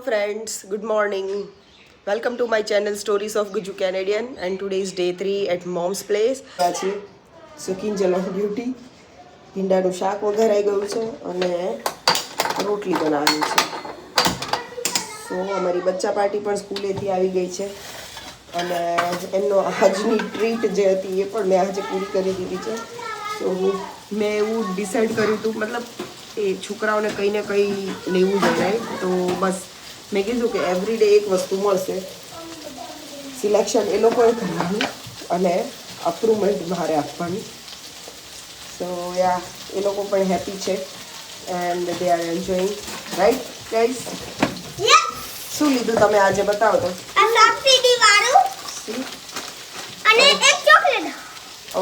friends, good morning. Welcome to my channel Stories of Guju Canadian, and today is day 3 at mom's place. આજે સુકિંજલ on duty. ભીંડાનું શાક વઘારાઈ ગયું છે અને રોટલી બનાવી છે. સો અમારી બચ્ચા પાર્ટી પણ સ્કૂલેથી આવી ગઈ છે અને એમનો આજની ટ્રીટ જે હતી એ પણ મેં આજે પૂરી કરી દીધી છે. સો મેં એવું ડિસાઈડ કર્યું હતું, મતલબ એ છોકરાઓને કંઈ ને કંઈ લેવું જોઈએ, તો બસ મેં કીધું કે એવરીડે એક વસ્તુ મળશે. સિલેક્શન એ લોકોએ કરવાનું અને અપ્રુવમેન્ટ મારે આપવાની. સો યા એ લોકો પણ હેપી છે and they are enjoying, right guys? શું લીધું તમે આજે બતાવો તો? સબસિડી વાળું અને એક ચોકલેટ.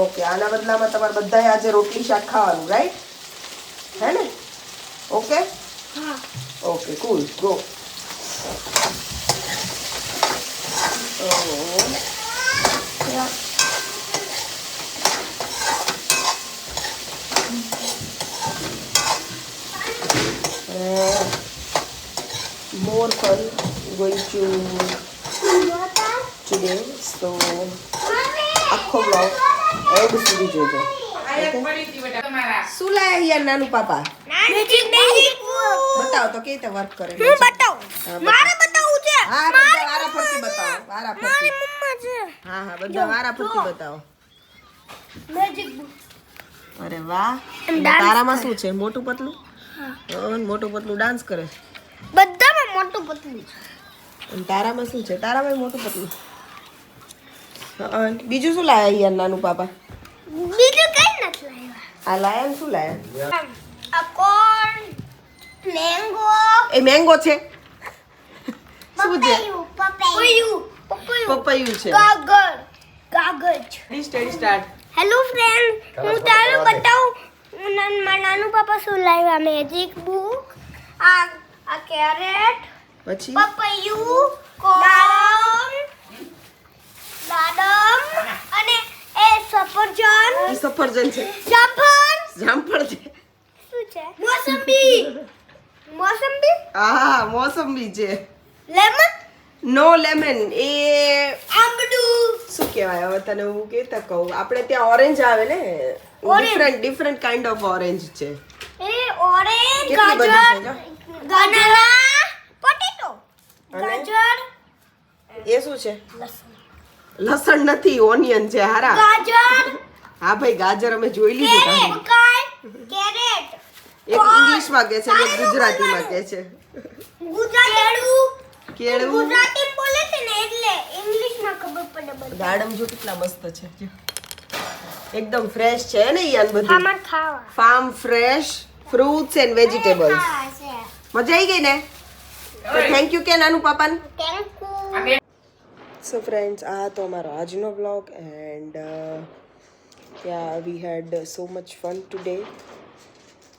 ઓકે, આના બદલામાં તમારે બધાએ આજે રોટલી શાક ખાવાનું, રાઈટ? હે ને? ઓકે? હા. Okay, cool, go. More fun going to today, so આખો બ્લોગ એન્ડ સુધી જોજો. શું લાયા યાર નાનું પાપા? મેજિક બતાવો તો કેવી રીતે વર્ક કરે. હું બતાવું. મારે બતાવવું છે. હા, બધા વારા ફરતી બતાવો. વારા મારી ફરતી. મમ્મા છે. હા, બધા વારા ફરતી બતાવો. મેજિક. અરે વાહ. એમ dance તારામાં શું છે? મોટું પતલું? હા, મોટું પતલું ડાન્સ કરે. બધામાં મોટું પતલું છે. અને તારામાં શું છે? તારામાં મોટું પતલું. હા, બીજું શું લાયા યાર નાનું પાપા? બીજું કઈ નથી લાવ્યા. આ લાયા ને શું લાયા? આ કોર્ન, મેંગો, એ મેંગો છે. શું છે? પપૈયું, પપૈયું છે. કાગજ. Study start. હેલો ફ્રેન્ડ, હું તારું બતાવું નાનું પાપા શું લાવ્યા. મેજિક બુક, આ કેરેટ, પછી પપૈયું, દાડમ અને એ સફરજન. ઈ સફરજન છે. જામફળ છે. શું છે? મોસંબી. હા, મોસંબી છે. લેમન. નો લેમન. એ આંબડું. શું કહેવાય હવે તને હું કેતા કહું? આપણે ત્યાં ઓરેન્જ આવે ને, ડિફરન્ટ કાઇન્ડ ઓફ ઓરેન્જ છે. એ ઓરેન્જ, કેટલી બધી છે જો. બનાના, પોટેટો, અને? ગાજર, એ શું છે? લસણ નથી, ઓનિયન છે. હારા. ગાજર, હા ભાઈ, ગાજર અમે જોઈ લીધું. કેરેટ, એક ઇંગ્લિશમાં કહે છે ને એક ગુજરાતીમાં કહે છે. કેળું. ગુજરાતી બોલે છે ને એટલે ઇંગ્લિશમાં ખબર પડે બધું. દાડમ જો કેટલા મસ્ત છે. એકદમ ફ્રેશ છે ને યાર બધું. ખાવા. Farm fresh fruits and vegetables. મજા આવી ગઈ ને? તો થેન્ક યુ કે નાનું પાપાને. Thank you. સો ફ્રેન્ડ્સ, આ તો અમારો આજનો blog and we had so much fun today.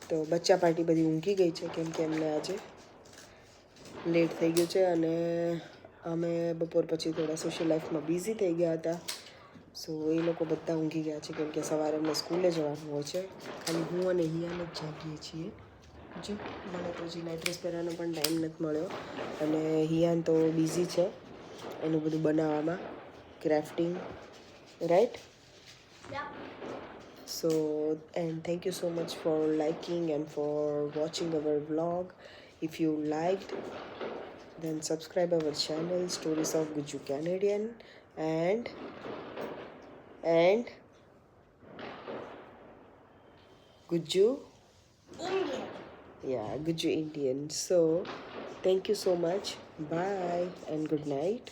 તો બચ્ચા પાર્ટી બધી ઊંઘી ગઈ છે કેમ કે એમને આજે લેટ થઈ ગયું છે અને અમે બપોર પછી થોડા સોશિયલ લાઈફમાં બિઝી થઈ ગયા હતા. સો એ લોકો બધા ઊંઘી ગયા છે કેમ કે સવારે અમને સ્કૂલે જવાનું હોય છે. ખાલી હું અને હિયાન જ જાગીએ છીએ. જો મને તો હજી નાઇટ ડ્રેસ પહેરવાનો પણ ટાઈમ નથી મળ્યો અને હિયાન તો બિઝી છે એનું બધું બનાવવામાં, crafting, right? So, and thank you so much for liking and for watching our vlog. If you liked, then subscribe our channel Stories of Guju Canadian and Guju Indian. yeah, Guju Indian. So thank you so much. Bye and good night.